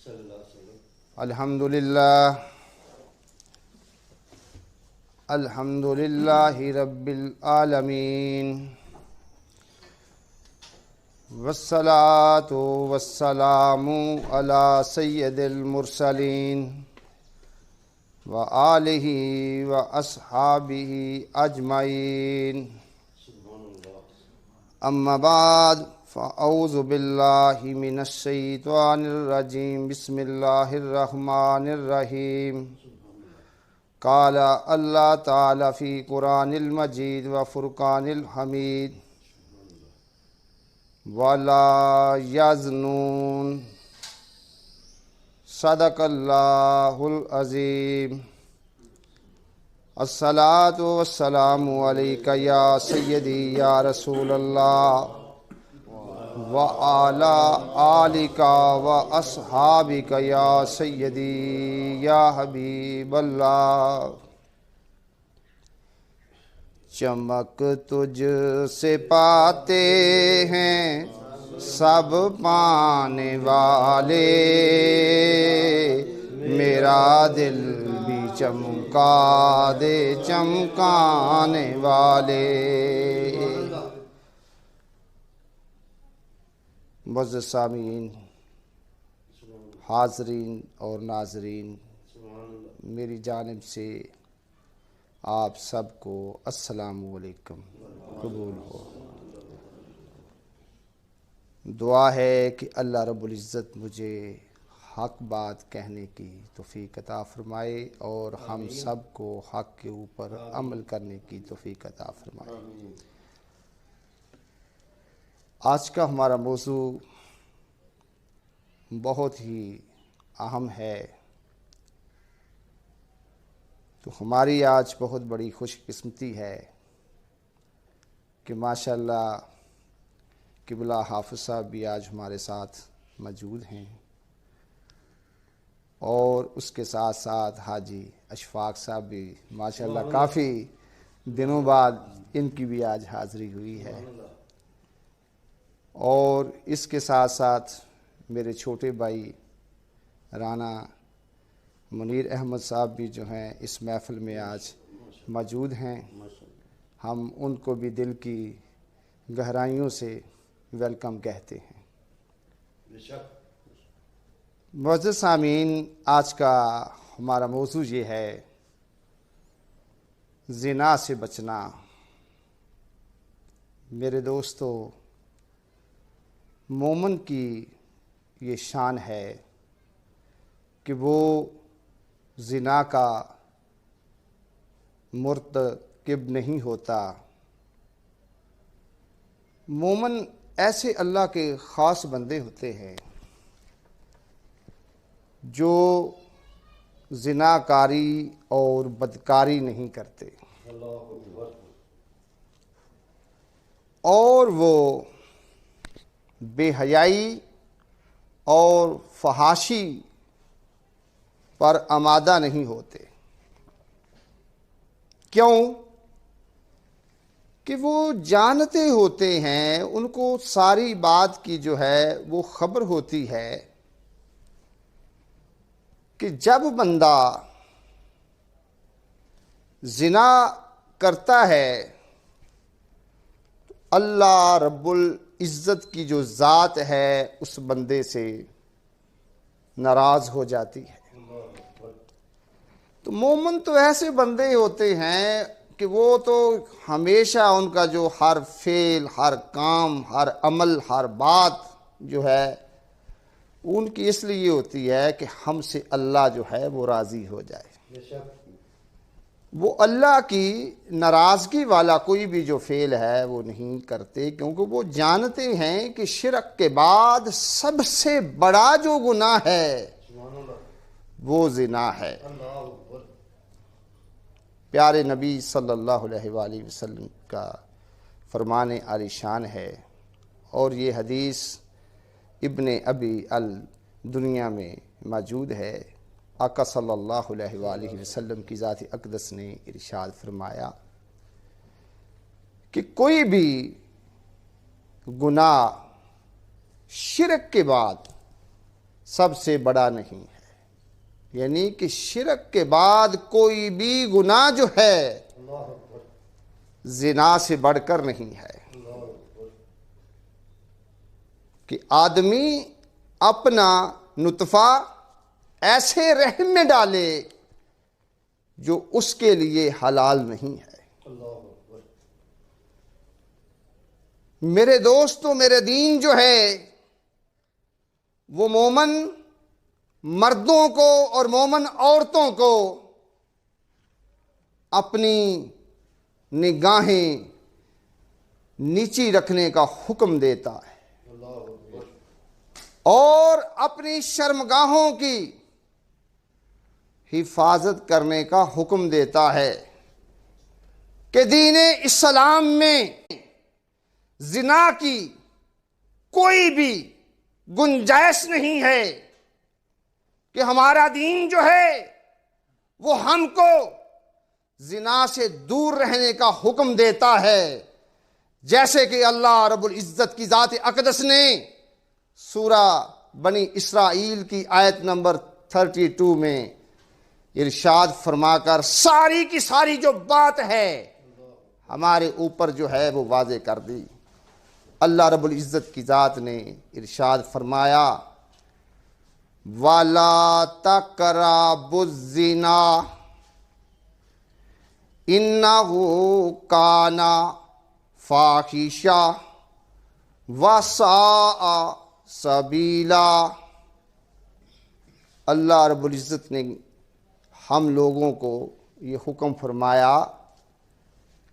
الحمد للہ رب العالمین والصلاة والسلام علی سید المرسلین وآلہ واصحابہ اجمعین اما بعد فاعوذ باللہ من الشیطان الرجیم بسم اللہ الرحمن الرحیم قال اللہ تعالی فی قرآن المجید و فرقان الحمید ولا یزنون صدق اللہ العظیم الصلاۃ والسلام علیک یا سیدی یا رسول اللہ وعلی آلک واصحابک یا سیدی یا حبیب اللہ چمک تجھ سے پاتے ہیں سب پانے والے میرا دل بھی چمکا دے چمکانے والے۔ معزز سامعین، حاضرین اور ناظرین، میری جانب سے آپ سب کو السلام علیکم قبول ہو۔ دعا ہے کہ اللہ رب العزت مجھے حق بات کہنے کی توفیق عطا فرمائے اور ہم سب کو حق کے اوپر عمل کرنے کی توفیق عطا فرمائے۔ آج کا ہمارا موضوع بہت ہی اہم ہے، تو ہماری آج بہت بڑی خوش قسمتی ہے کہ ماشاءاللہ قبلہ حافظ صاحب بھی آج ہمارے ساتھ موجود ہیں، اور اس کے ساتھ ساتھ حاجی اشفاق صاحب بھی ماشاءاللہ کافی دنوں بعد ان کی بھی آج حاضری ہوئی ہے، اور اس کے ساتھ ساتھ میرے چھوٹے بھائی رانا منیر احمد صاحب بھی جو ہیں اس محفل میں آج موجود ہیں۔ ہم ان کو بھی دل کی گہرائیوں سے ویلکم کہتے ہیں۔ معزز سامعین، آج کا ہمارا موضوع یہ ہے زنا سے بچنا۔ میرے دوستو، مومن کی یہ شان ہے کہ وہ زنا کا مرتکب نہیں ہوتا۔ مومن ایسے اللہ کے خاص بندے ہوتے ہیں جو زنا کاری اور بدکاری نہیں کرتے، اور وہ بے حیائی اور فحاشی پر آمادہ نہیں ہوتے۔ کیوں؟ کہ وہ جانتے ہوتے ہیں، ان کو ساری بات کی جو ہے وہ خبر ہوتی ہے کہ جب بندہ زنا کرتا ہے تو اللہ رب العزت کی جو ذات ہے اس بندے سے ناراض ہو جاتی ہے۔ تو مومن تو ایسے بندے ہوتے ہیں کہ وہ تو ہمیشہ ان کا جو ہر فعل، ہر کام، ہر عمل، ہر بات جو ہے ان کی اس لیے ہوتی ہے کہ ہم سے اللہ جو ہے وہ راضی ہو جائے۔ وہ اللہ کی ناراضگی والا کوئی بھی جو فعل ہے وہ نہیں کرتے، کیونکہ وہ جانتے ہیں کہ شرک کے بعد سب سے بڑا جو گناہ ہے وہ زنا ہے۔ پیارے نبی صلی اللہ علیہ وآلہ وسلم کا فرمان عالی شان ہے، اور یہ حدیث ابن ابی الدنیا میں موجود ہے۔ آقا صلی اللہ علیہ وآلہ وسلم کی ذات اقدس نے ارشاد فرمایا کہ کوئی بھی گناہ شرک کے بعد سب سے بڑا نہیں ہے، یعنی کہ شرک کے بعد کوئی بھی گناہ جو ہے زنا سے بڑھ کر نہیں ہے، کہ آدمی اپنا نطفہ ایسے رحم میں ڈالے جو اس کے لیے حلال نہیں ہے۔ میرے دوستو، میرے دین جو ہے وہ مومن مردوں کو اور مومن عورتوں کو اپنی نگاہیں نیچی رکھنے کا حکم دیتا ہے اور اپنی شرمگاہوں کی حفاظت کرنے کا حکم دیتا ہے، کہ دین اسلام میں زنا کی کوئی بھی گنجائش نہیں ہے، کہ ہمارا دین جو ہے وہ ہم کو زنا سے دور رہنے کا حکم دیتا ہے، جیسے کہ اللہ رب العزت کی ذات اقدس نے سورہ بنی اسرائیل کی آیت نمبر 32 میں ارشاد فرما کر ساری کی ساری جو بات ہے ہمارے اوپر جو ہے وہ واضح کر دی۔ اللہ رب العزت کی ذات نے ارشاد فرمایا وَلَا تَقْرَبُوا الزِّنَا إِنَّهُ كَانَ فَاحِشَةً وَسَاءَ سَبِيلًا۔ اللہ رب العزت نے ہم لوگوں کو یہ حکم فرمایا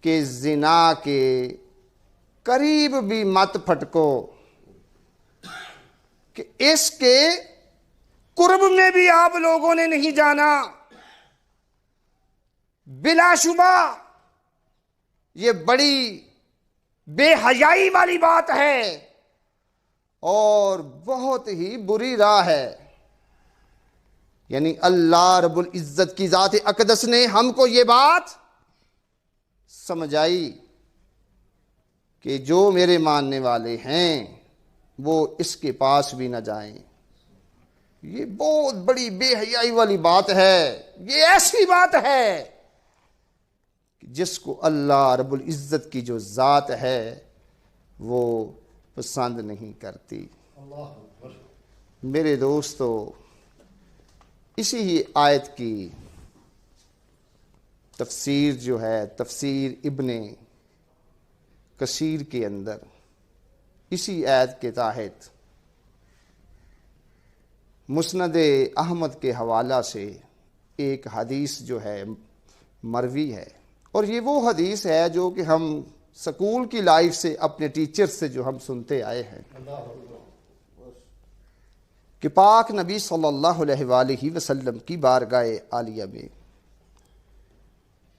کہ زنا کے قریب بھی مت پھٹکو، کہ اس کے قرب میں بھی آپ لوگوں نے نہیں جانا۔ بلا شبہ یہ بڑی بے حیائی والی بات ہے اور بہت ہی بری راہ ہے، یعنی اللہ رب العزت کی ذات اقدس نے ہم کو یہ بات سمجھائی کہ جو میرے ماننے والے ہیں وہ اس کے پاس بھی نہ جائیں۔ یہ بہت بڑی بے حیائی والی بات ہے، یہ ایسی بات ہے جس کو اللہ رب العزت کی جو ذات ہے وہ پسند نہیں کرتی۔ میرے دوستو، اسی ہی آیت کی تفسیر جو ہے تفسیر ابن کثیر کے اندر اسی آیت کے تحت مسند احمد کے حوالہ سے ایک حدیث جو ہے مروی ہے، اور یہ وہ حدیث ہے جو کہ ہم سکول کی لائف سے اپنے ٹیچر سے جو ہم سنتے آئے ہیں، کہ پاک نبی صلی اللہ علیہ وآلہ وسلم کی بارگاہ عالیہ میں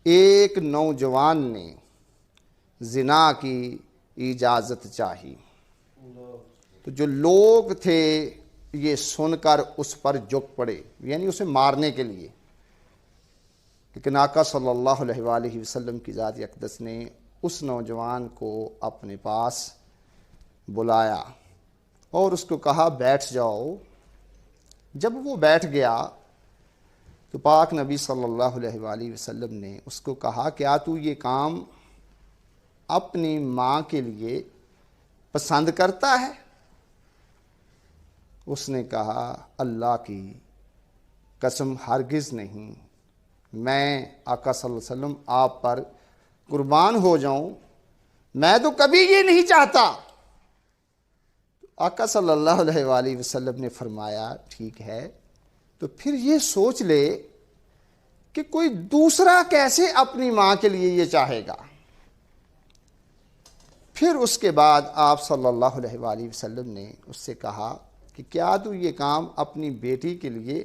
ایک نوجوان نے زنا کی اجازت چاہی، تو جو لوگ تھے یہ سن کر اس پر جھک پڑے، یعنی اسے مارنے کے لیے، لیکن آقا صلی اللہ علیہ وآلہ وسلم کی ذات اقدس نے اس نوجوان کو اپنے پاس بلایا اور اس کو کہا بیٹھ جاؤ۔ جب وہ بیٹھ گیا تو پاک نبی صلی اللہ علیہ وآلہ وسلم نے اس کو کہا کیا تو یہ کام اپنی ماں کے لیے پسند کرتا ہے؟ اس نے کہا اللہ کی قسم ہرگز نہیں، میں آقا صلی اللہ علیہ وسلم آپ پر قربان ہو جاؤں، میں تو کبھی یہ نہیں چاہتا۔ آقا صلی اللہ علیہ وآلہ وسلم نے فرمایا ٹھیک ہے، تو پھر یہ سوچ لے کہ کوئی دوسرا کیسے اپنی ماں کے لیے یہ چاہے گا۔ پھر اس کے بعد آپ صلی اللہ علیہ وآلہ وسلم نے اس سے کہا کہ کیا تو یہ کام اپنی بیٹی کے لیے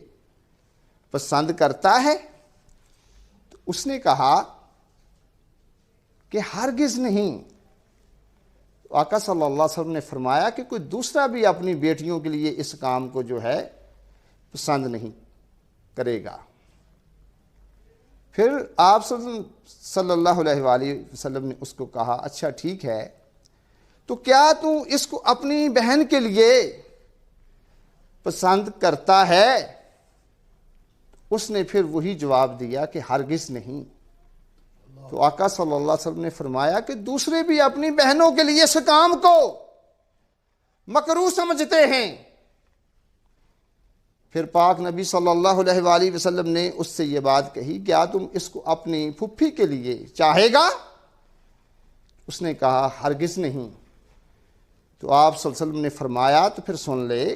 پسند کرتا ہے؟ تو اس نے کہا کہ ہرگز نہیں۔ آقا صلی اللہ علیہ وسلم نے فرمایا کہ کوئی دوسرا بھی اپنی بیٹیوں کے لیے اس کام کو جو ہے پسند نہیں کرے گا۔ پھر آپ صلی اللہ علیہ وآلہ وسلم نے اس کو کہا اچھا ٹھیک ہے، تو کیا تو اس کو اپنی بہن کے لیے پسند کرتا ہے؟ اس نے پھر وہی جواب دیا کہ ہرگز نہیں۔ تو آقا صلی اللہ علیہ وسلم نے فرمایا کہ دوسرے بھی اپنی بہنوں کے لیے اس کام کو مکروہ سمجھتے ہیں۔ پھر پاک نبی صلی اللہ علیہ وآلہ وسلم نے اس سے یہ بات کہی، کیا تم اس کو اپنی پھپھی کے لیے چاہے گا؟ اس نے کہا ہرگز نہیں۔ تو آپ صلی اللہ علیہ وسلم نے فرمایا تو پھر سن لے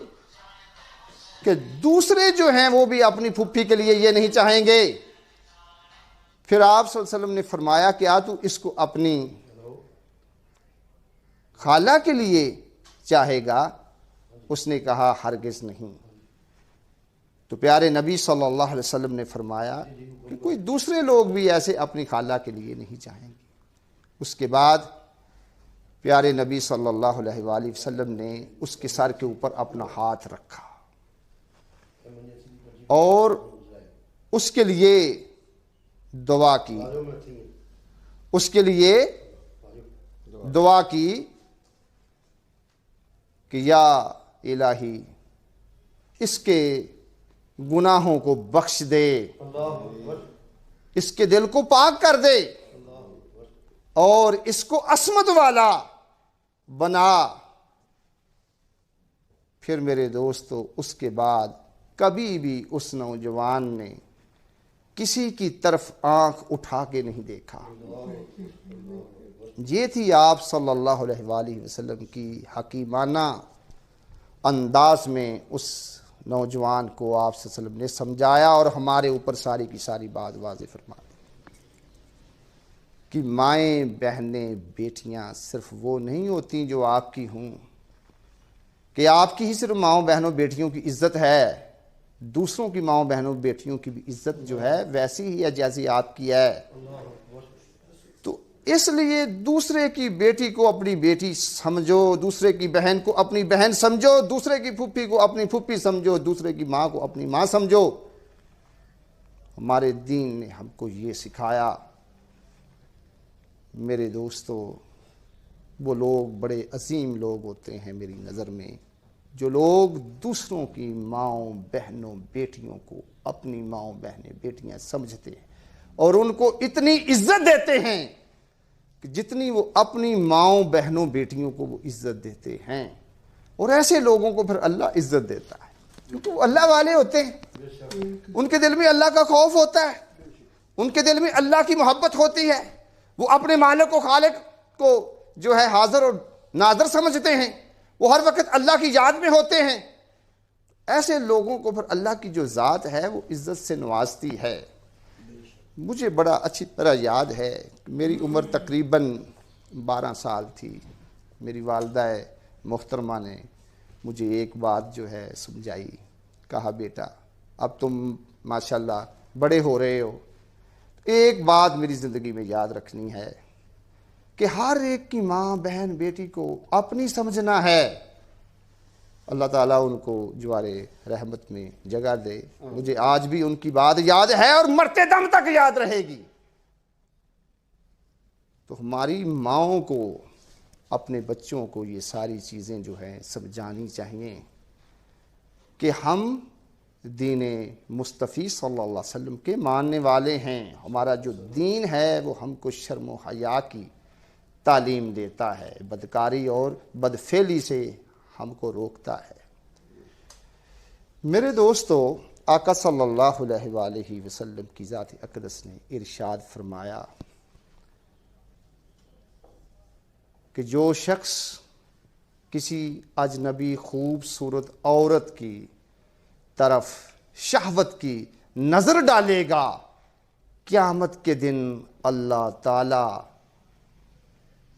کہ دوسرے جو ہیں وہ بھی اپنی پھپھی کے لیے یہ نہیں چاہیں گے۔ پھر آپ صلی اللہ علیہ وسلم نے فرمایا کیا تو اس کو اپنی خالہ کے لیے چاہے گا؟ اس نے کہا ہرگز نہیں۔ تو پیارے نبی صلی اللہ علیہ وسلم نے فرمایا کہ کوئی دوسرے لوگ بھی ایسے اپنی خالہ کے لیے نہیں چاہیں گے۔ اس کے بعد پیارے نبی صلی اللہ علیہ وآلہ وسلم نے اس کے سر کے اوپر اپنا ہاتھ رکھا اور اس کے لیے دعا کی، اس کے لیے دعا کی کہ یا الہی اس کے گناہوں کو بخش دے، اس کے دل کو پاک کر دے اور اس کو عصمت والا بنا۔ پھر میرے دوستو اس کے بعد کبھی بھی اس نوجوان نے کسی کی طرف آنکھ اٹھا کے نہیں دیکھا۔ یہ تھی آپ صلی اللہ علیہ وآلہ وسلم کی حکیمانہ انداز میں اس نوجوان کو آپ صلی اللہ علیہ وسلم نے سمجھایا اور ہمارے اوپر ساری کی ساری بات واضح فرما دی کہ مائیں بہنیں بیٹیاں صرف وہ نہیں ہوتی جو آپ کی ہوں، کہ آپ کی ہی صرف ماؤں بہنوں بیٹیوں کی عزت ہے، دوسروں کی ماؤں بہنوں بیٹیوں کی بھی عزت جو ہے ویسی ہی ہے جیسی آپ کی ہے۔ تو اس لیے دوسرے کی بیٹی کو اپنی بیٹی سمجھو، دوسرے کی بہن کو اپنی بہن سمجھو، دوسرے کی پھوپھی کو اپنی پھوپھی سمجھو، دوسرے کی ماں کو اپنی ماں سمجھو۔ ہمارے دین نے ہم کو یہ سکھایا۔ میرے دوستو وہ لوگ بڑے عظیم لوگ ہوتے ہیں میری نظر میں جو لوگ دوسروں کی ماؤں بہنوں بیٹیوں کو اپنی ماؤں بہنیں بیٹیاں سمجھتے ہیں اور ان کو اتنی عزت دیتے ہیں کہ جتنی وہ اپنی ماؤں بہنوں بیٹیوں کو وہ عزت دیتے ہیں۔ اور ایسے لوگوں کو پھر اللہ عزت دیتا ہے کیونکہ وہ اللہ والے ہوتے ہیں، ان کے دل میں اللہ کا خوف ہوتا ہے، ان کے دل میں اللہ کی محبت ہوتی ہے، وہ اپنے مالک و خالق کو جو ہے حاضر اور ناظر سمجھتے ہیں، وہ ہر وقت اللہ کی یاد میں ہوتے ہیں۔ ایسے لوگوں کو پھر اللہ کی جو ذات ہے وہ عزت سے نوازتی ہے۔ مجھے بڑا اچھی طرح یاد ہے کہ میری عمر تقریباً 12 سال تھی، میری والدہ محترمہ نے مجھے ایک بات جو ہے سمجھائی، کہا بیٹا اب تم ماشاءاللہ بڑے ہو رہے ہو، ایک بات میری زندگی میں یاد رکھنی ہے کہ ہر ایک کی ماں بہن بیٹی کو اپنی سمجھنا ہے۔ اللہ تعالیٰ ان کو جوار رحمت میں جگہ دے، مجھے آج بھی ان کی بات یاد ہے اور مرتے دم تک یاد رہے گی۔ تو ہماری ماؤں کو اپنے بچوں کو یہ ساری چیزیں جو ہیں سمجھانی چاہیے کہ ہم دین مصطفی صلی اللہ علیہ وسلم کے ماننے والے ہیں، ہمارا جو دین ہے وہ ہم کو شرم و حیا کی تعلیم دیتا ہے، بدکاری اور بدفعلی سے ہم کو روکتا ہے۔ میرے دوستو آقا صلی اللہ علیہ وآلہ وسلم کی ذات اقدس نے ارشاد فرمایا کہ جو شخص کسی اجنبی خوبصورت عورت کی طرف شہوت کی نظر ڈالے گا، قیامت کے دن اللہ تعالی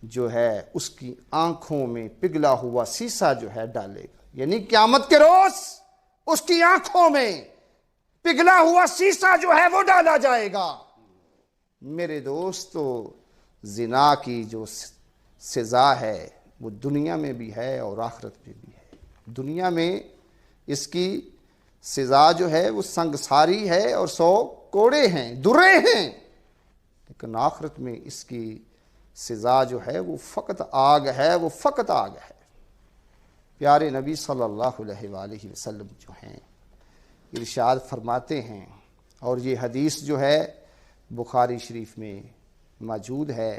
جو ہے اس کی آنکھوں میں پگھلا ہوا سیسا جو ہے ڈالے گا، یعنی قیامت کے روز اس کی آنکھوں میں پگھلا ہوا سیسا جو ہے وہ ڈالا جائے گا۔ میرے دوستو زنا کی جو سزا ہے وہ دنیا میں بھی ہے اور آخرت میں بھی ہے۔ دنیا میں اس کی سزا جو ہے وہ سنگساری ہے اور 100 کوڑے ہیں، درے ہیں، لیکن آخرت میں اس کی سزا جو ہے وہ فقط آگ ہے، وہ فقط آگ ہے۔ پیارے نبی صلی اللہ علیہ وآلہ وسلم جو ہیں ارشاد فرماتے ہیں، اور یہ حدیث جو ہے بخاری شریف میں موجود ہے،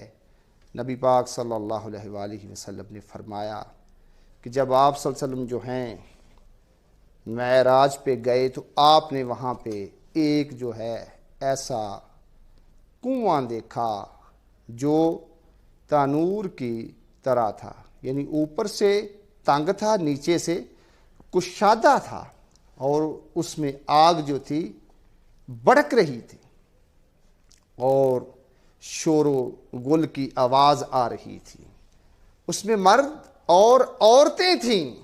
نبی پاک صلی اللہ علیہ وآلہ وسلم نے فرمایا کہ جب آپ صلی اللہ علیہ وسلم جو ہیں معراج پہ گئے تو آپ نے وہاں پہ ایک جو ہے ایسا کنواں دیکھا جو تنور کی طرح تھا، یعنی اوپر سے تنگ تھا، نیچے سے کشادہ تھا، اور اس میں آگ جو تھی بڑک رہی تھی اور شور و گل کی آواز آ رہی تھی، اس میں مرد اور عورتیں تھیں۔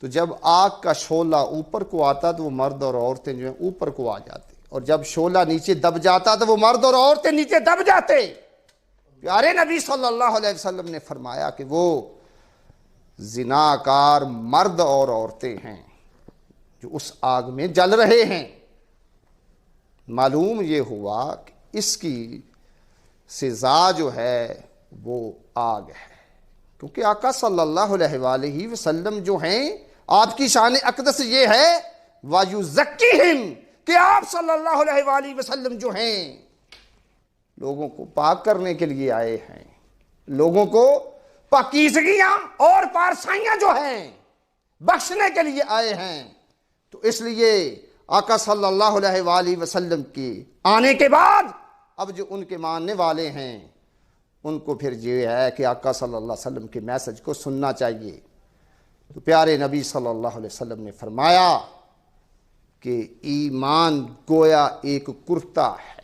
تو جب آگ کا شعلہ اوپر کو آتا تو وہ مرد اور عورتیں جو ہیں اوپر کو آ جاتے، اور جب شعلہ نیچے دب جاتا تو وہ مرد اور عورتیں نیچے دب جاتے۔ پیارے نبی صلی اللہ علیہ وسلم نے فرمایا کہ وہ زناکار مرد اور عورتیں ہیں جو اس آگ میں جل رہے ہیں۔ معلوم یہ ہوا کہ اس کی سزا جو ہے وہ آگ ہے، کیونکہ آقا صلی اللہ علیہ وآلہ وسلم جو ہیں آپ کی شان اقدس یہ ہے وَيُزَكِّهِمْ، کہ آپ صلی اللہ علیہ وآلہ وسلم جو ہیں لوگوں کو پاک کرنے کے لیے آئے ہیں، لوگوں کو پاکیزگیاں اور پارسائیاں جو ہیں بخشنے کے لیے آئے ہیں۔ تو اس لیے آقا صلی اللہ علیہ وآلہ وسلم کی آنے کے بعد اب جو ان کے ماننے والے ہیں ان کو پھر یہ ہے کہ آقا صلی اللہ علیہ وسلم کے میسج کو سننا چاہیے۔ تو پیارے نبی صلی اللہ علیہ وسلم نے فرمایا کہ ایمان گویا ایک کرتا ہے،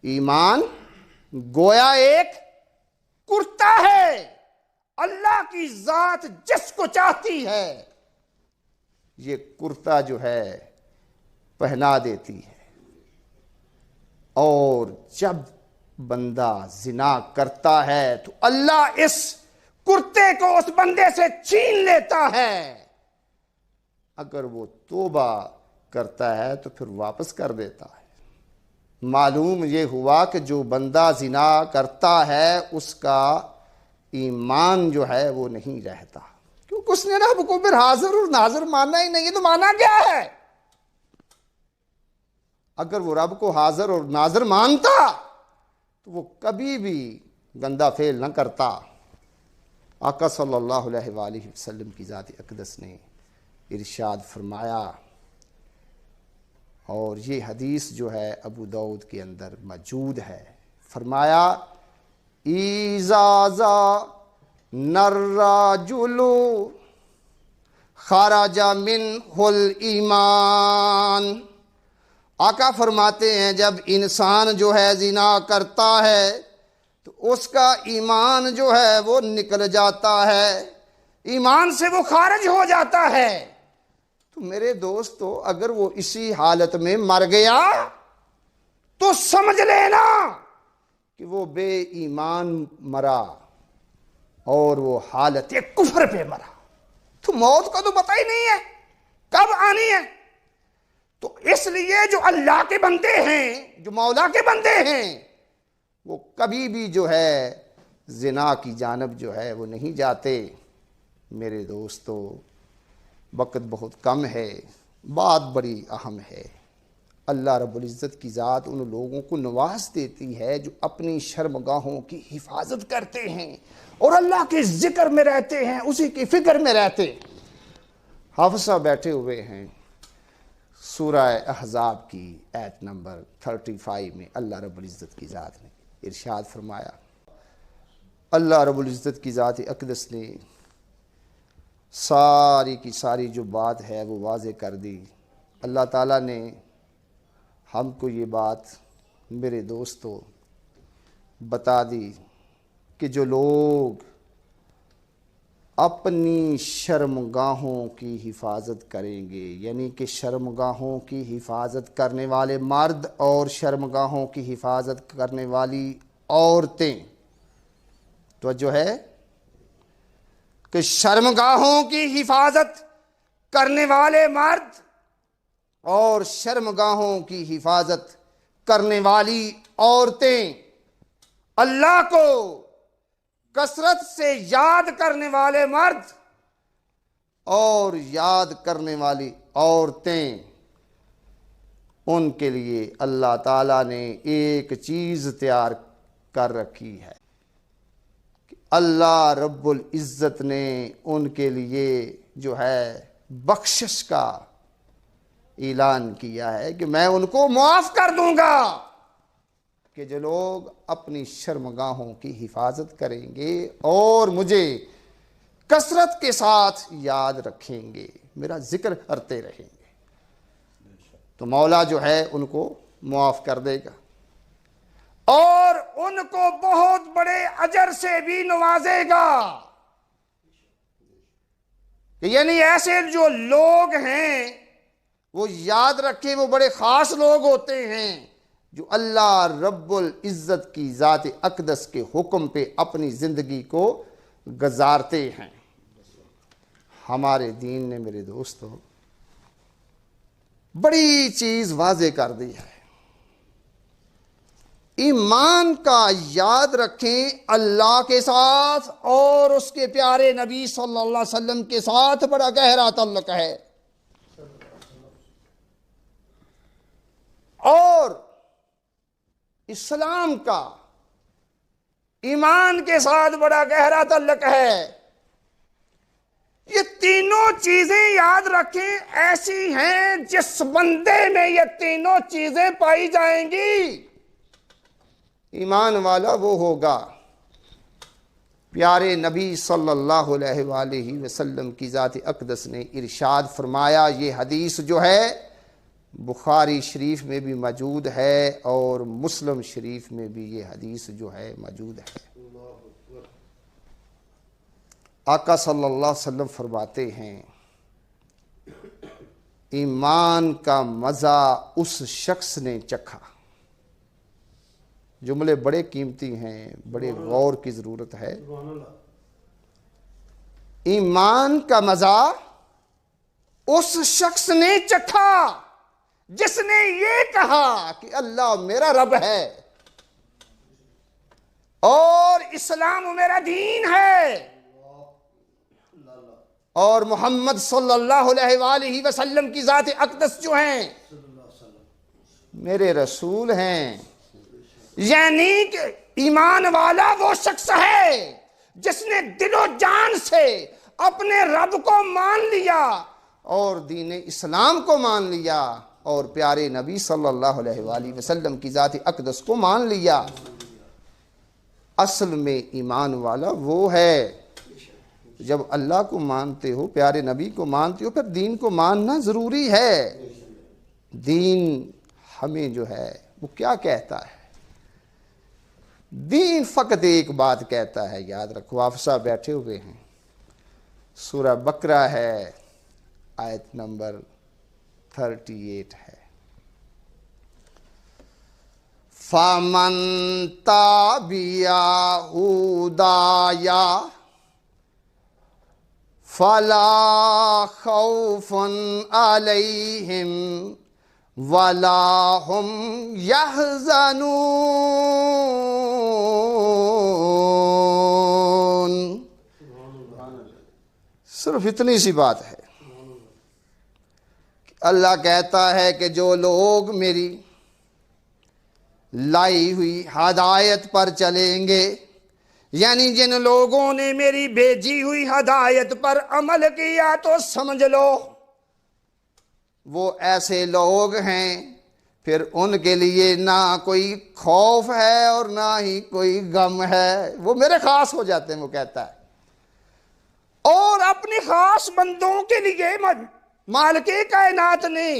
ایمان گویا ایک کرتا ہے، اللہ کی ذات جس کو چاہتی ہے یہ کرتا جو ہے پہنا دیتی ہے، اور جب بندہ زنا کرتا ہے تو اللہ اس کرتے کو اس بندے سے چھین لیتا ہے، اگر وہ توبہ کرتا ہے تو پھر واپس کر دیتا ہے۔ معلوم یہ ہوا کہ جو بندہ زنا کرتا ہے اس کا ایمان جو ہے وہ نہیں رہتا، کیونکہ اس نے رب کو پھر حاضر اور ناظر مانا ہی نہیں ہے، تو مانا کیا ہے؟ اگر وہ رب کو حاضر اور ناظر مانتا تو وہ کبھی بھی گندہ فعل نہ کرتا۔ آقا صلی اللہ علیہ وآلہ وسلم کی ذات اقدس نے ارشاد فرمایا، اور یہ حدیث جو ہے ابو داؤد کے اندر موجود ہے، فرمایا ایزازا نَالرَّجُلُ خَرَجَ مِنْهُ الْإِيمَانِ، آقا فرماتے ہیں جب انسان جو ہے زنا کرتا ہے تو اس کا ایمان جو ہے وہ نکل جاتا ہے، ایمان سے وہ خارج ہو جاتا ہے۔ تو میرے دوستو اگر وہ اسی حالت میں مر گیا تو سمجھ لینا کہ وہ بے ایمان مرا اور وہ حالت کفر پہ مرا، تو موت کا تو پتہ ہی نہیں ہے کب آنی ہے۔ تو اس لیے جو اللہ کے بندے ہیں، جو مولا کے بندے ہیں، وہ کبھی بھی جو ہے زنا کی جانب جو ہے وہ نہیں جاتے۔ میرے دوستو وقت بہت کم ہے، بات بڑی اہم ہے۔ اللہ رب العزت کی ذات ان لوگوں کو نواز دیتی ہے جو اپنی شرمگاہوں کی حفاظت کرتے ہیں اور اللہ کے ذکر میں رہتے ہیں، اسی کی فکر میں رہتے ہیں۔ حافظ صاحب بیٹھے ہوئے ہیں، سورہ احزاب کی آیت نمبر 35 میں اللہ رب العزت کی ذات نے ارشاد فرمایا، اللہ رب العزت کی ذات اقدس نے ساری کی ساری جو بات ہے وہ واضح کر دی۔ اللہ تعالیٰ نے ہم کو یہ بات میرے دوستو بتا دی کہ جو لوگ اپنی شرمگاہوں کی حفاظت کریں گے، یعنی کہ شرمگاہوں کی حفاظت کرنے والے مرد اور شرمگاہوں کی حفاظت کرنے والی عورتیں، تو جو ہے کہ شرمگاہوں کی حفاظت کرنے والے مرد اور شرمگاہوں کی حفاظت کرنے والی عورتیں اللہ کو کثرت سے یاد کرنے والے مرد اور یاد کرنے والی عورتیں، ان کے لیے اللہ تعالیٰ نے ایک چیز تیار کر رکھی ہے کہ اللہ رب العزت نے ان کے لیے جو ہے بخشش کا اعلان کیا ہے کہ میں ان کو معاف کر دوں گا، کہ جو لوگ اپنی شرمگاہوں کی حفاظت کریں گے اور مجھے کثرت کے ساتھ یاد رکھیں گے، میرا ذکر کرتے رہیں گے، تو مولا جو ہے ان کو معاف کر دے گا اور ان کو بہت بڑے اجر سے بھی نوازے گا۔ یعنی ایسے جو لوگ ہیں وہ یاد رکھیں، وہ بڑے خاص لوگ ہوتے ہیں جو اللہ رب العزت کی ذات اقدس کے حکم پہ اپنی زندگی کو گزارتے ہیں۔ ہمارے دین نے میرے دوستو بڑی چیز واضح کر دی ہے، ایمان کا یاد رکھیں اللہ کے ساتھ اور اس کے پیارے نبی صلی اللہ علیہ وسلم کے ساتھ بڑا گہرا تعلق ہے، اور اسلام کا ایمان کے ساتھ بڑا گہرا تعلق ہے۔ یہ تینوں چیزیں یاد رکھیں ایسی ہیں جس بندے میں یہ تینوں چیزیں پائی جائیں گی ایمان والا وہ ہوگا۔ پیارے نبی صلی اللہ علیہ وآلہ وسلم کی ذات اقدس نے ارشاد فرمایا، یہ حدیث جو ہے بخاری شریف میں بھی موجود ہے اور مسلم شریف میں بھی یہ حدیث جو ہے موجود ہے۔ آقا صلی اللہ علیہ وسلم فرماتے ہیں، ایمان کا مزہ اس شخص نے چکھا، جملے بڑے قیمتی ہیں، بڑے غور کی ضرورت ہے۔ ایمان کا مزہ اس شخص نے چکھا جس نے یہ کہا کہ اللہ میرا رب ہے اور اسلام میرا دین ہے اور محمد صلی اللہ علیہ وآلہ وسلم کی ذات اقدس جو ہیں میرے رسول ہیں۔ یعنی کہ ایمان والا وہ شخص ہے جس نے دل و جان سے اپنے رب کو مان لیا اور دین اسلام کو مان لیا اور پیارے نبی صلی اللہ علیہ وآلہ وسلم کی ذات اقدس کو مان لیا۔ اصل میں ایمان والا وہ ہے، جب اللہ کو مانتے ہو، پیارے نبی کو مانتے ہو، پھر دین کو ماننا ضروری ہے۔ دین ہمیں جو ہے وہ کیا کہتا ہے؟ دین فقط ایک بات کہتا ہے، یاد رکھو، آپ سب بیٹھے ہوئے ہیں، سورہ بقرہ ہے، آیت نمبر 38 ہے، فَمَن تَبِعَ هُدَايَ فَلَا خَوْفٌ عَلَيْهِمْ وَلَا هُمْ يَحْزَنُونَ۔ صرف اتنی سی بات ہے کہ اللہ کہتا ہے کہ جو لوگ میری لائی ہوئی ہدایت پر چلیں گے، یعنی جن لوگوں نے میری بھیجی ہوئی ہدایت پر عمل کیا، تو سمجھ لو وہ ایسے لوگ ہیں پھر ان کے لیے نہ کوئی خوف ہے اور نہ ہی کوئی غم ہے، وہ میرے خاص ہو جاتے ہیں، وہ کہتا ہے۔ اور اپنے خاص بندوں کے لیے مالک کائنات نے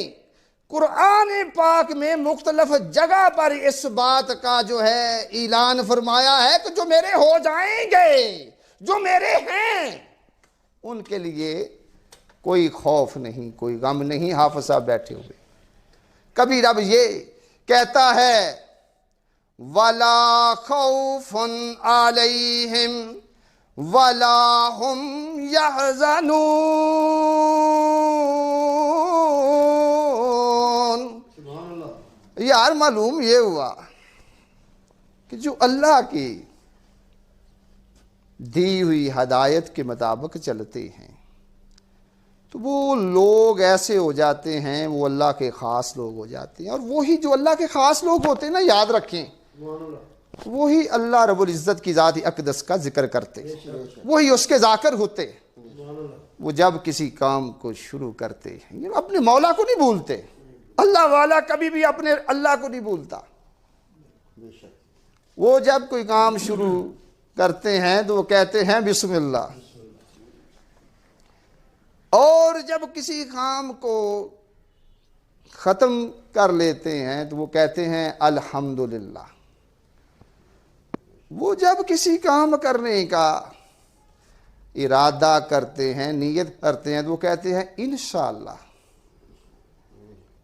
قرآن پاک میں مختلف جگہ پر اس بات کا جو ہے اعلان فرمایا ہے کہ جو میرے ہو جائیں گے، جو میرے ہیں، ان کے لیے کوئی خوف نہیں، کوئی غم نہیں۔ حافظ صاحب بیٹھے ہوئے، کبھی رب یہ کہتا ہے وَلَا خَوْفٌ عَلَيْهِمْ وَلَا هُمْ يَحْزَنُونَ۔ یار معلوم یہ ہوا کہ جو اللہ کی دی ہوئی ہدایت کے مطابق چلتے ہیں تو وہ لوگ ایسے ہو جاتے ہیں، وہ اللہ کے خاص لوگ ہو جاتے ہیں۔ اور وہی جو اللہ کے خاص لوگ ہوتے ہیں نا، یاد رکھیں، وہی اللہ رب العزت کی ذات اقدس کا ذکر کرتے، وہی اس کے ذاکر ہوتے۔ وہ جب کسی کام کو شروع کرتے ہیں اپنے مولا کو نہیں بھولتے، اللہ والا کبھی بھی اپنے اللہ کو نہیں بھولتا۔ وہ جب کوئی کام شروع کرتے ہیں تو وہ کہتے ہیں بسم اللہ، اور جب کسی کام کو ختم کر لیتے ہیں تو وہ کہتے ہیں الحمدللہ۔ وہ جب کسی کام کرنے کا ارادہ کرتے ہیں، نیت کرتے ہیں، تو وہ کہتے ہیں انشاءاللہ۔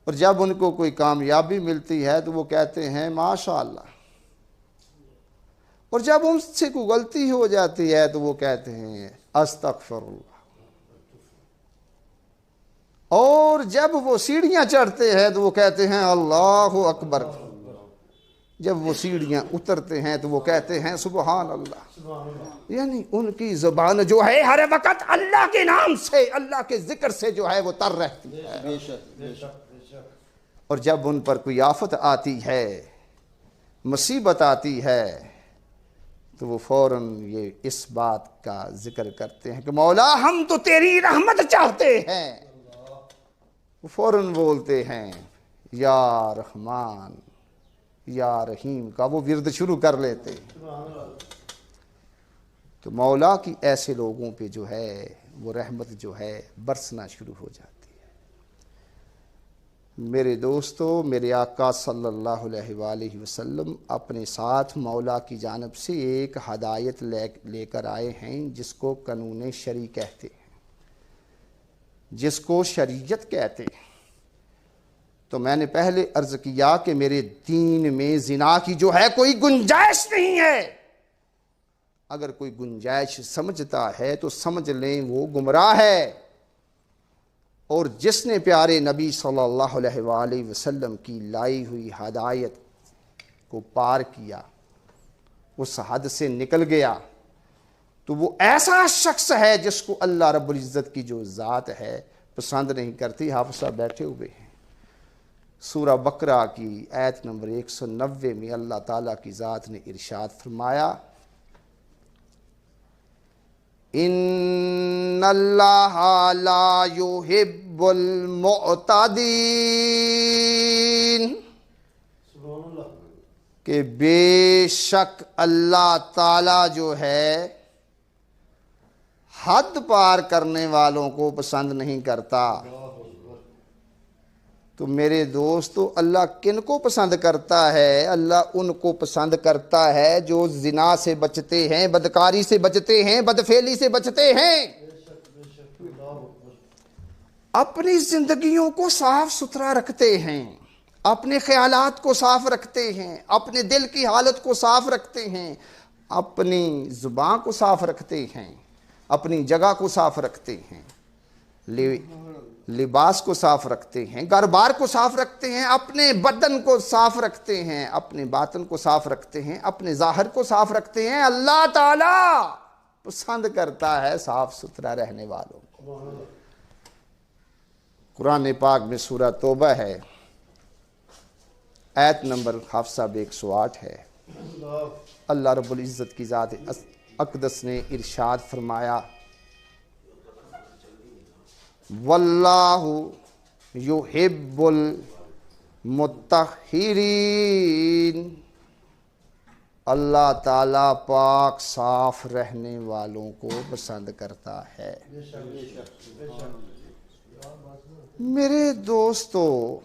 اور جب ان کو کوئی کامیابی ملتی ہے تو وہ کہتے ہیں ماشاءاللہ۔ اور جب ان سے کوئی غلطی ہو جاتی ہے تو وہ کہتے ہیں استغفر اللہ۔ اور جب وہ سیڑھیاں چڑھتے ہیں تو وہ کہتے ہیں اللہ اکبر۔ جب وہ سیڑھیاں اترتے ہیں تو وہ کہتے ہیں سبحان اللہ۔ یعنی ان کی زبان جو ہے ہر وقت اللہ کے نام سے، اللہ کے ذکر سے جو ہے وہ تر رہتی ہے۔ اور جب ان پر کوئی آفت آتی ہے، مصیبت آتی ہے، تو وہ فوراً یہ اس بات کا ذکر کرتے ہیں کہ مولا ہم تو تیری رحمت چاہتے ہیں۔ وہ فوراً بولتے ہیں یا رحمان یا رحیم کا وہ ورد شروع کر لیتے ہیں۔ تو مولا کی ایسے لوگوں پہ جو ہے وہ رحمت جو ہے برسنا شروع ہو جاتی ہے۔ میرے دوستو، میرے آقا صلی اللہ علیہ وآلہ وسلم اپنے ساتھ مولا کی جانب سے ایک ہدایت لے کر آئے ہیں جس کو قانون شرعی کہتے ہیں، جس کو شریعت کہتے ہیں۔ تو میں نے پہلے عرض کیا کہ میرے دین میں زنا کی جو ہے کوئی گنجائش نہیں ہے۔ اگر کوئی گنجائش سمجھتا ہے تو سمجھ لیں وہ گمراہ ہے۔ اور جس نے پیارے نبی صلی اللہ علیہ وآلہ وسلم کی لائی ہوئی ہدایت کو پار کیا، اس حد سے نکل گیا، تو وہ ایسا شخص ہے جس کو اللہ رب العزت کی جو ذات ہے پسند نہیں کرتی۔ حافظ صاحب بیٹھے ہوئے ہیں، سورہ بقرہ کی آیت نمبر 190 میں اللہ تعالیٰ کی ذات نے ارشاد فرمایا ان اللہ لا یحب المعتدین، کہ بے شک اللہ تعالیٰ جو ہے حد پار کرنے والوں کو پسند نہیں کرتا۔ تو میرے دوستو، اللہ کن کو پسند کرتا ہے؟ اللہ ان کو پسند کرتا ہے جو زنا سے بچتے ہیں، بدکاری سے بچتے ہیں، بدفعلی سے بچتے ہیں، اپنی زندگیوں کو صاف ستھرا رکھتے ہیں، اپنے خیالات کو صاف رکھتے ہیں، اپنے دل کی حالت کو صاف رکھتے ہیں، اپنی زبان کو صاف رکھتے ہیں، اپنی جگہ کو صاف رکھتے ہیں، لباس کو صاف رکھتے ہیں، گھر بار کو صاف رکھتے ہیں، اپنے بدن کو صاف رکھتے ہیں، اپنے باطن کو صاف رکھتے ہیں، اپنے ظاہر کو صاف رکھتے ہیں۔ اللہ تعالیٰ پسند کرتا ہے صاف ستھرا رہنے والوں کو۔ قرآن پاک میں سورہ توبہ ہے، آیت نمبر حافظ صاحب 108 ہے۔ اللہ رب العزت کی ذات اقدس نے ارشاد فرمایا واللہ یحب المطہرین، اللہ تعالیٰ پاک صاف رہنے والوں کو پسند کرتا ہے۔ میرے دوستو،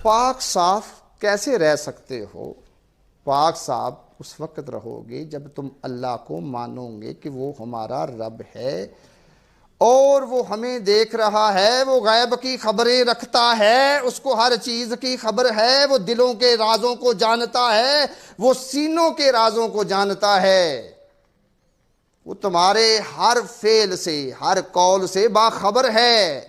پاک صاف کیسے رہ سکتے ہو؟ پاک صاف اس وقت رہو گے جب تم اللہ کو مانو گے کہ وہ ہمارا رب ہے اور وہ ہمیں دیکھ رہا ہے، وہ غیب کی خبریں رکھتا ہے، اس کو ہر چیز کی خبر ہے، وہ دلوں کے رازوں کو جانتا ہے، وہ سینوں کے رازوں کو جانتا ہے، وہ تمہارے ہر فعل سے، ہر قول سے باخبر ہے۔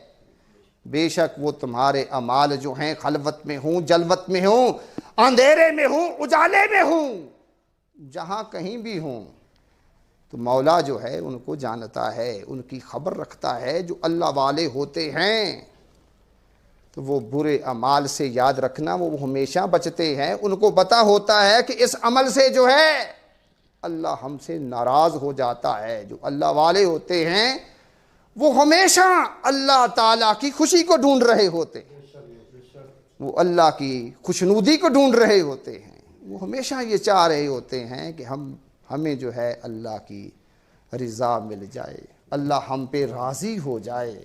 بے شک وہ تمہارے اعمال جو ہیں خلوت میں ہوں، جلوت میں ہوں، اندھیرے میں ہوں، اجالے میں ہوں، جہاں کہیں بھی ہوں، تو مولا جو ہے ان کو جانتا ہے، ان کی خبر رکھتا ہے۔ جو اللہ والے ہوتے ہیں تو وہ برے اعمال سے یاد رکھنا وہ ہمیشہ بچتے ہیں، ان کو پتہ ہوتا ہے کہ اس عمل سے جو ہے اللہ ہم سے ناراض ہو جاتا ہے۔ جو اللہ والے ہوتے ہیں وہ ہمیشہ اللہ تعالیٰ کی خوشی کو ڈھونڈ رہے ہوتے ہیں، وہ اللہ کی خوشنودی کو ڈھونڈ رہے ہوتے ہیں، وہ ہمیشہ یہ چاہ رہے ہوتے ہیں کہ ہمیں جو ہے اللہ کی رضا مل جائے، اللہ ہم پہ راضی ہو جائے۔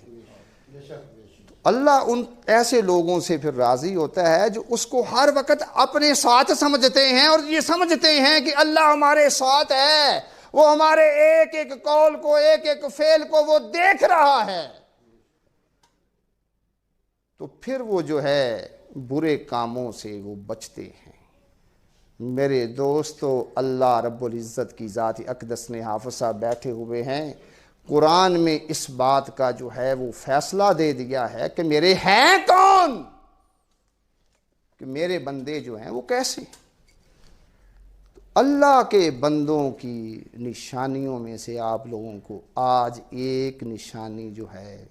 تو اللہ ان ایسے لوگوں سے پھر راضی ہوتا ہے جو اس کو ہر وقت اپنے ساتھ سمجھتے ہیں اور یہ سمجھتے ہیں کہ اللہ ہمارے ساتھ ہے، وہ ہمارے ایک ایک قول کو، ایک ایک فعل کو وہ دیکھ رہا ہے۔ تو پھر وہ جو ہے برے کاموں سے وہ بچتے ہیں۔ میرے دوستو، اللہ رب العزت کی ذات اقدس نے حافظ صاحب بیٹھے ہوئے ہیں، قرآن میں اس بات کا جو ہے وہ فیصلہ دے دیا ہے کہ میرے ہیں کون، کہ میرے بندے جو ہیں وہ کیسے۔ اللہ کے بندوں کی نشانیوں میں سے آپ لوگوں کو آج ایک نشانی جو ہے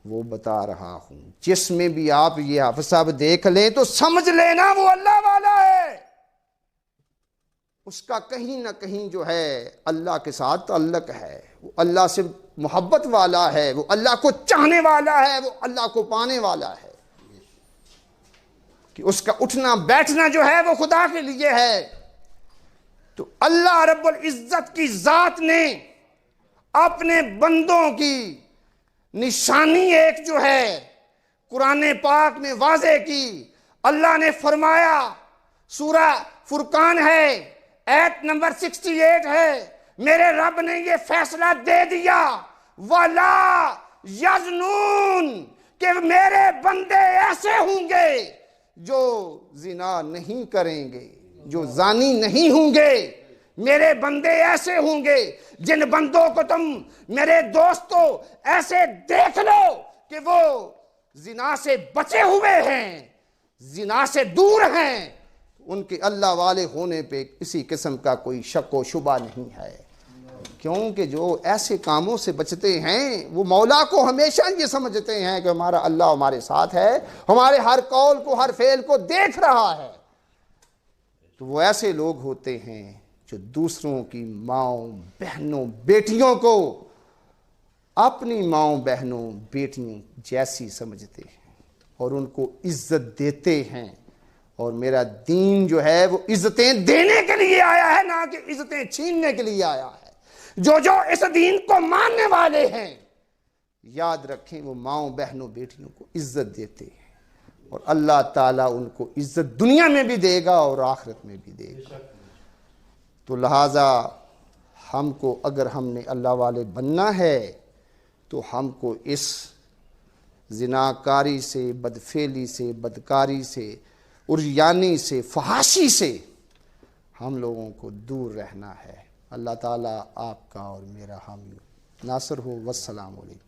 وہ بتا رہا ہوں، جس میں بھی آپ یہ حافظ صاحب دیکھ لیں تو سمجھ لینا وہ اللہ والا ہے، اس کا کہیں نہ کہیں جو ہے اللہ کے ساتھ تعلق ہے، وہ اللہ سے محبت والا ہے، وہ اللہ کو چاہنے والا ہے، وہ اللہ کو پانے والا ہے، کہ اس کا اٹھنا بیٹھنا جو ہے وہ خدا کے لیے ہے۔ تو اللہ رب العزت کی ذات نے اپنے بندوں کی نشانی ایک جو ہے قرآن پاک میں واضح کی۔ اللہ نے فرمایا، سورہ فرقان ہے، ایت نمبر 68 ہے، میرے رب نے یہ فیصلہ دے دیا وَلَا يَزْنُونَ، کہ میرے بندے ایسے ہوں گے جو زنا نہیں کریں گے، جو زانی نہیں ہوں گے، میرے بندے ایسے ہوں گے جن بندوں کو تم میرے دوستو ایسے دیکھ لو کہ وہ زنا سے بچے ہوئے ہیں، زنا سے دور ہیں، ان کے اللہ والے ہونے پہ کسی قسم کا کوئی شک و شبہ نہیں ہے، کیونکہ جو ایسے کاموں سے بچتے ہیں وہ مولا کو ہمیشہ یہ سمجھتے ہیں کہ ہمارا اللہ ہمارے ساتھ ہے، ہمارے ہر قول کو، ہر فعل کو دیکھ رہا ہے۔ تو وہ ایسے لوگ ہوتے ہیں جو دوسروں کی ماؤں، بہنوں، بیٹیوں کو اپنی ماؤں، بہنوں، بیٹیوں جیسی سمجھتے ہیں اور ان کو عزت دیتے ہیں، اور میرا دین جو ہے وہ عزتیں دینے کے لیے آیا ہے، نہ کہ عزتیں چھیننے کے لیے آیا ہے۔ جو اس دین کو ماننے والے ہیں یاد رکھیں وہ ماؤں، بہنوں، بیٹیوں کو عزت دیتے ہیں، اور اللہ تعالیٰ ان کو عزت دنیا میں بھی دے گا اور آخرت میں بھی دے گا۔ تو لہٰذا ہم کو اگر ہم نے اللہ والے بننا ہے تو ہم کو اس زناکاری سے، بدفعلی سے، بدکاری سے، عریانی سے، فحاشی سے ہم لوگوں کو دور رہنا ہے۔ اللہ تعالیٰ آپ کا اور میرا حامی ناصر ہو۔ والسلام علیکم۔